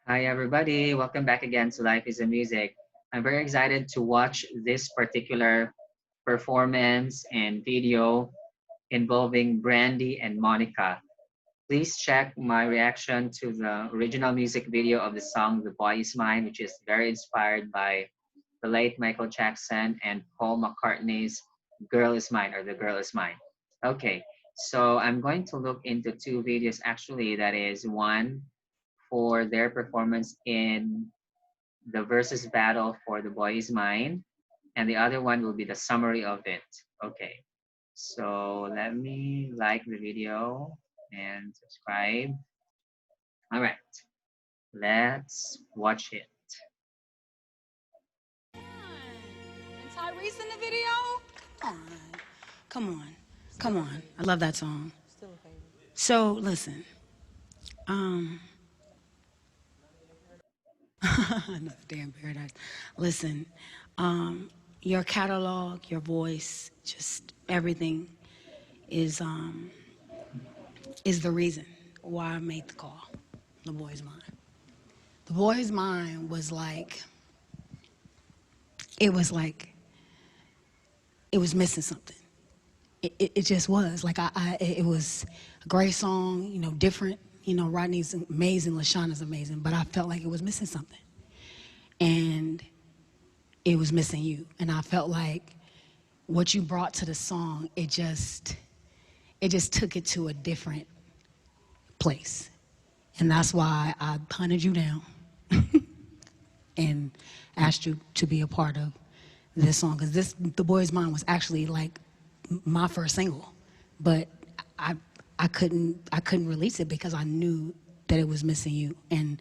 Hi, everybody. Welcome back again to Life is a Music. I'm very excited to watch this particular performance and video involving Brandy and Monica. Please check my reaction to the original music video of the song The Boy Is Mine, which is very inspired by the late Michael Jackson and Paul McCartney's Girl Is Mine or The Girl Is Mine. Okay, so I'm going to look into two videos actually. That is one for their performance in the versus battle for The Boy Is Mine, and the other one will be the summary of it. Okay, so let me like the video and subscribe. All right, let's watch it. And Tyrese in the video? Come on. Come on. I love that song. So, listen. Another damn paradise. Listen, your catalog, your voice, just everything is the reason why I made the call. The Boy Is Mine. The Boy Is Mine was like, it was missing something. It just was like it was a great song, you know, different. You know, Rodney's amazing, LaShawna's amazing, but I felt like it was missing something, and it was missing you. And I felt like what you brought to the song, it just took it to a different place, and that's why I hunted you down and asked you to be a part of this song, because The Boy Is Mine was actually like my first single, but I couldn't release it because I knew that it was missing you. And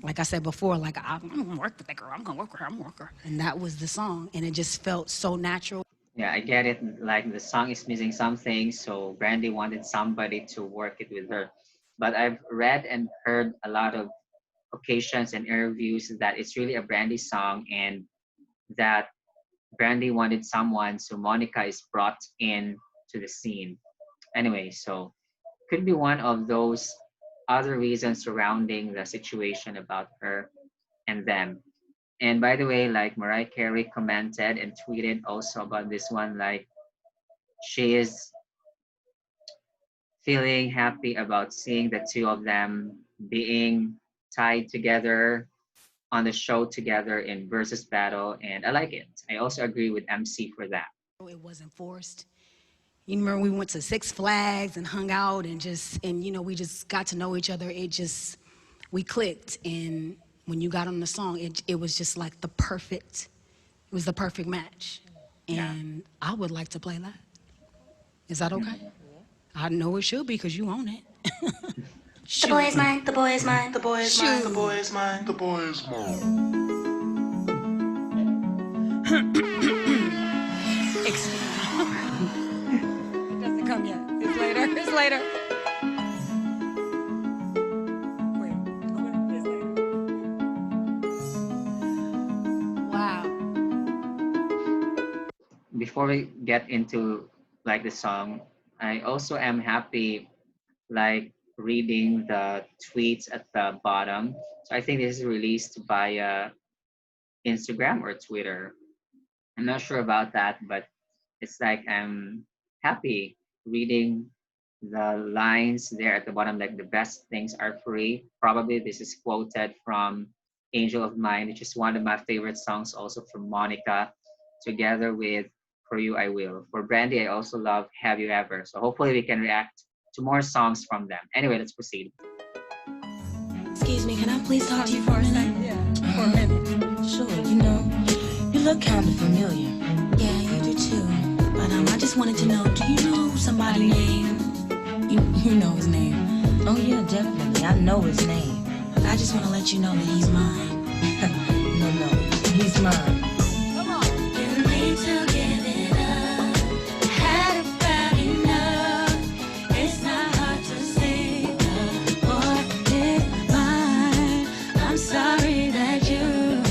like I said before, like I'm gonna work with that girl, I'm gonna work with her, I'm gonna work with her. And that was the song, and it just felt so natural. Yeah, I get it. Like the song is missing something, so Brandy wanted somebody to work it with her. But I've read and heard a lot of occasions and interviews that it's really a Brandy song and that Brandy wanted someone, so Monica is brought in to the scene. Anyway, so could be one of those other reasons surrounding the situation about her and them. And by the way, like Mariah Carey commented and tweeted also about this one, like she is feeling happy about seeing the two of them being tied together on the show together in versus battle, and I like it. I also agree with MC for that. It wasn't forced. You remember we went to Six Flags and hung out and you know, we just got to know each other. We clicked, and when you got on the song, it was just like it was the perfect match. And I would like to play that. Is that okay? I know it should be because you own it. The boy is mine, the boy is mine, the boy is mine, the boy is mine, the boy is mine. Excuse me. It doesn't come yet. It's later. It's later. Wait. Okay. It's later. Wow. Before we get into like the song, I also am happy like reading the tweets at the bottom. So I think this is released via Instagram or Twitter. I'm not sure about that, but it's like I'm happy reading the lines there at the bottom, like the best things are free. Probably this is quoted from Angel of Mine, which is one of my favorite songs, also from Monica, together with For You I Will. For Brandy, I also love Have You Ever. So hopefully we can react to more songs from them. Anyway, let's proceed. Excuse me, can I please talk to you for a minute? Yeah, for a minute. Sure, you know, you look kind of familiar. Yeah, you do too. But I just wanted to know, do you know somebody named... You know his name. Oh yeah, definitely. I know his name. I just want to let you know that he's mine. No, he's mine. Come on. You need to give it up. Had about enough. It's not hard to see the boy is mine. I'm sorry that you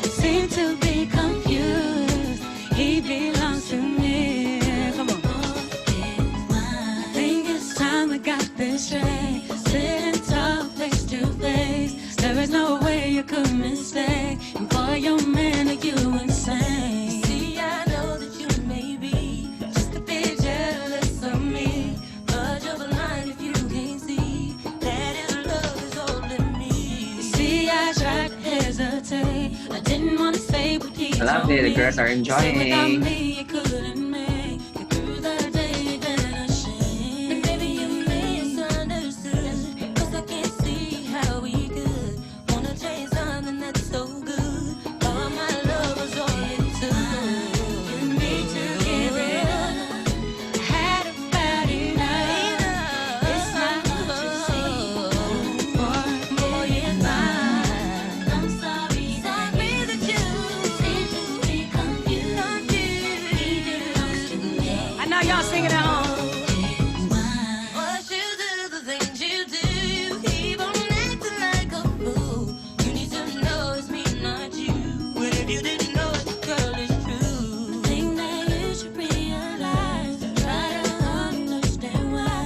seem to be confused. He belongs to me. Come on. I think it's time we got this straight. Sit and talk face to face. There is no way hesitate. I didn't wanna say what he I love told it. The me. girls are He said without enjoying. me, you couldn't make it through the day, then I shame. And baby, you misunderstood, 'cause I can't see how we could wanna chase something that's so good. All my love was all it took. You need to give it up. Had about enough. It's not what you see. Boy, it's mine. I'm sorry that you seem to be confused. He belongs to me. I know y'all singing at home. What you do, the things you do, you keep on acting like a fool. You need to know it's me, not you. But if you didn't know it, girl, it's true. I think that you should realize and try to understand why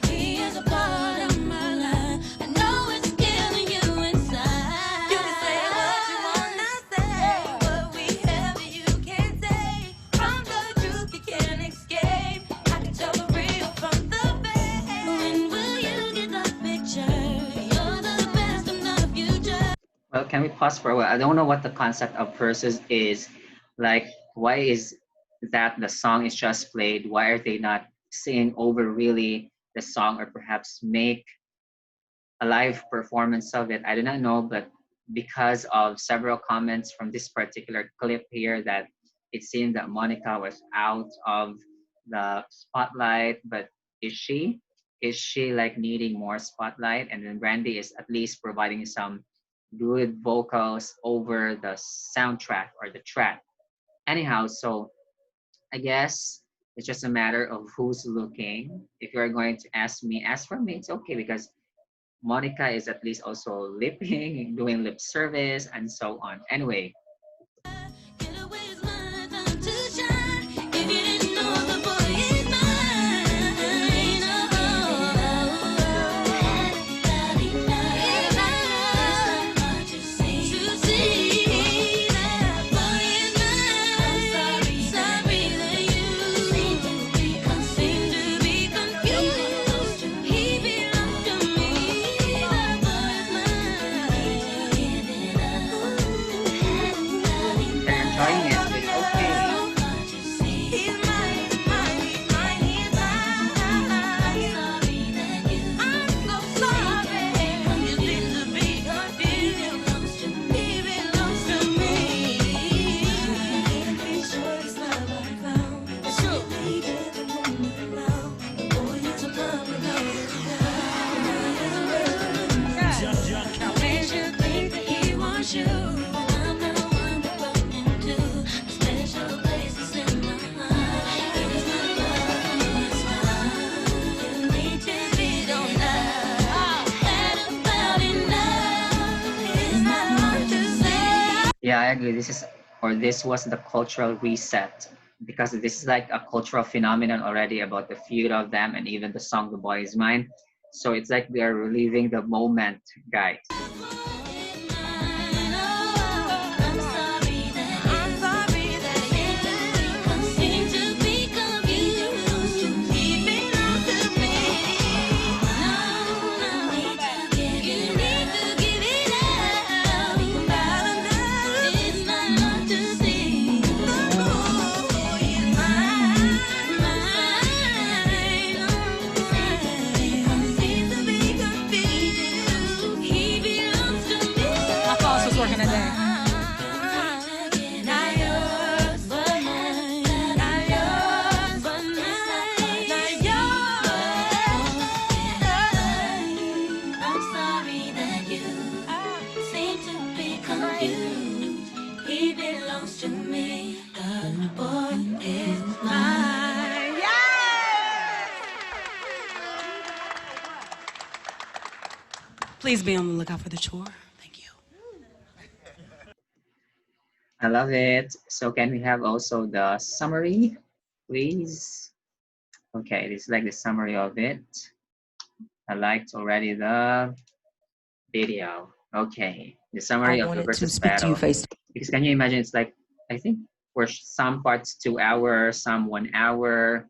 he is a part of my life. I know it's killing you inside. You can say what you wanna say, what we have you can't take. From the truth you can't escape. I can tell the real from the fake. When will you get the picture? You're the best of the future. Well, can we pause for a while? I don't know what the concept of verses is. Like, why is that the song is just played? Why are they not singing over really the song or perhaps make a live performance of it? I do not know, but because of several comments from this particular clip here that it seemed that Monica was out of the spotlight, but is she? Is she like needing more spotlight? And then Brandy is at least providing some good vocals over the soundtrack or the track. Anyhow, so I guess it's just a matter of who's looking. If you're going to ask me, as for me, it's okay because Monica is at least also lipping, doing lip service, and so on. Anyway, Get away is my time to shine. If you didn't know, the boy is mine. Had enough. It's not hard to see that boy is mine. I'm sorry that you seem to be confused. He belongs to me. That boy is mine. Give it up. they're enjoying it. It's okay. He's mine, he's mine, he's mine, he's mine. I'm so sorry. You seem to be confused. He belongs to me. Be sure it's not what I found. It's really good to move around. Boy, it's a love without a makes you think that he wants you. I'm the one to run into. A special place is in my heart. It is my love, it's mine. You need to be don't lie. Had about enough. It's not hard to say. Yeah, I agree. This was the cultural reset because this is like a cultural phenomenon already about the feud of them and even the song "The Boy Is Mine." So it's like we are reliving the moment, guys. My pulse was working today. He belongs to me. The boy is mine. Please be on the lookout for the tour. Thank you. I love it. So can we have also the summary, please? Okay, this is like the summary of it. I liked already the video. Okay, the summary of the versus battle. Because can you imagine? It's like I think for some parts 2 hours, some 1 hour,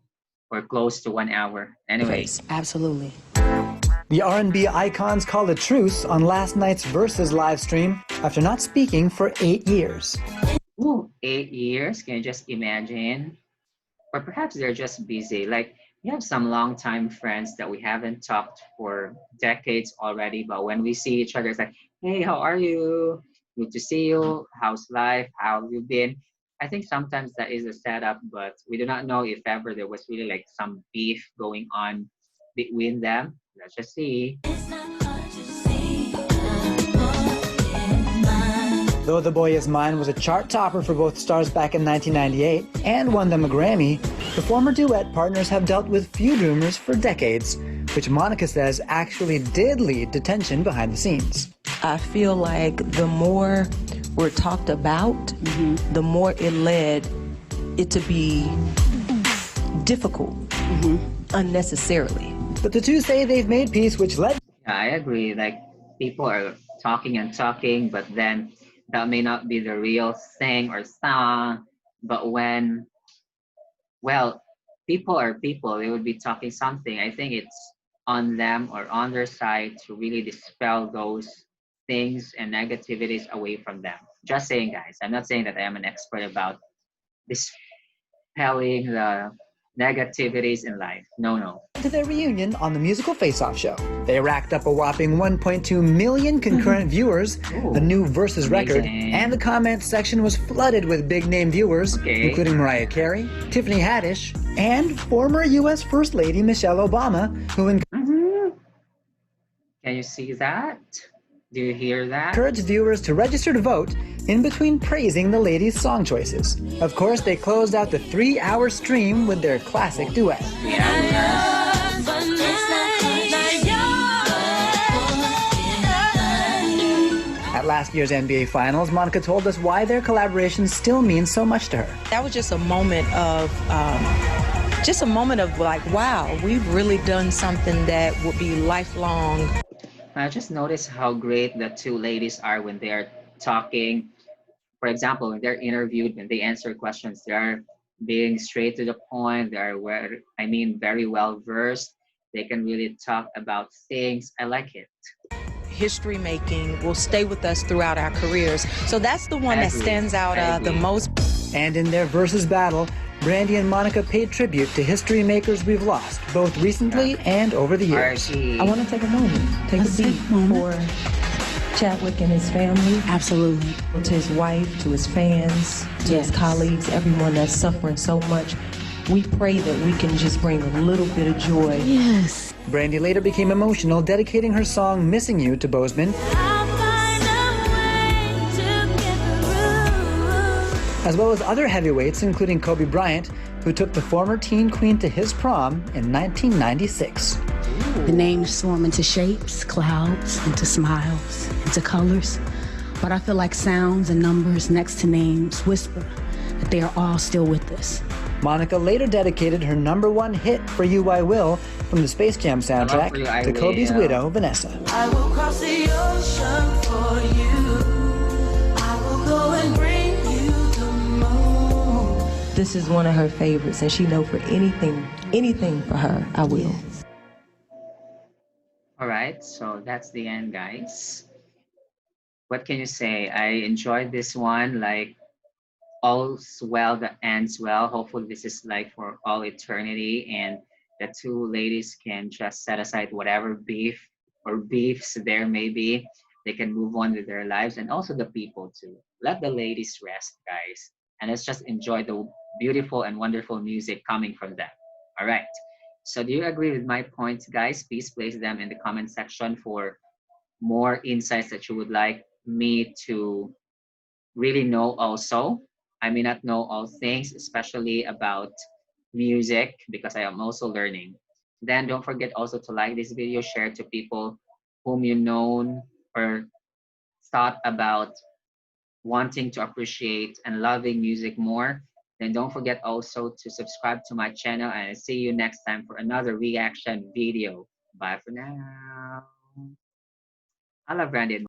or close to 1 hour. Anyway, Absolutely. The R&B icons call a truce on last night's Versuz live stream. after not speaking for 8 years. Ooh, 8 years. Can you just imagine? Or perhaps they're just busy. Like we have some longtime friends that we haven't talked for decades already, but when we see each other, it's like, hey, how are you? Good to see you. How's life? How have you been? I think sometimes that is a setup, but we do not know if ever there was really like some beef going on between them. Let's just see. Though The Boy Is Mine was a chart topper for both stars back in 1998 and won them a Grammy, the former duet partners have dealt with feud rumors for decades, which Monica says actually did lead to tension behind the scenes. I feel like the more we're talked about, the more it led it to be difficult unnecessarily. But the two say they've made peace, which led. Yeah, I agree. Like people are talking and talking, but then that may not be the real thing or song. But when, well, people are people, they would be talking something. I think it's on them or on their side to really dispel those things and negativities away from them. Just saying, guys. I'm not saying that I am an expert about dispelling the negativities in life. No, no. To their reunion on the musical Face-Off show. They racked up a whopping 1.2 million concurrent viewers, Ooh, a new Versus record, amazing. and the comments section was flooded with big-name viewers, including Mariah Carey, Tiffany Haddish, and former U.S. First Lady Michelle Obama, who Can you see that? Do you hear that? encouraged viewers to register to vote in between praising the ladies' song choices. Of course, they closed out the 3-hour stream with their classic duet. At last year's NBA Finals, Monica told us why their collaboration still means so much to her. That was just a moment of like, wow, we've really done something that will be lifelong. I just noticed how great the two ladies are when they are talking. For example, when they're interviewed, when they answer questions, they are being straight to the point. They are, very well versed. They can really talk about things. I like it. History making will stay with us throughout our careers. So that's the one that stands out the most. And in their Versus battle, Brandy and Monica paid tribute to history makers we've lost, both recently and over the years. I want to take a moment, take a beat for Chadwick and his family. Absolutely. To his wife, to his fans, to his colleagues, everyone that's suffering so much. We pray that we can just bring a little bit of joy. Yes. Brandy later became emotional, dedicating her song Missing You to Bozeman, as well as other heavyweights, including Kobe Bryant, who took the former teen queen to his prom in 1996. The names form into shapes, clouds, into smiles, into colors. But I feel like sounds and numbers next to names whisper that they are all still with us. Monica later dedicated her #1 hit For You I Will from the Space Jam soundtrack to Kobe's widow, Vanessa. I will cross the ocean for you. I will go and bring you the moon. This is one of her favorites, and she know for anything for her, I will. All right, so that's the end, guys. What can you say? I enjoyed this one. Like, all's well that ends well. Hopefully, this is like for all eternity, and the two ladies can just set aside whatever beef or beefs there may be. They can move on with their lives, and also the people too. Let the ladies rest, guys, and let's just enjoy the beautiful and wonderful music coming from them. All right. So, do you agree with my points, guys? Please place them in the comment section for more insights that you would like me to really know also. I may not know all things, especially about music, because I am also learning. Then don't forget also to like this video, share to people whom you know or thought about wanting to appreciate and loving music more. Then don't forget also to subscribe to my channel, and I'll see you next time for another reaction video. Bye for now. I love Brandy.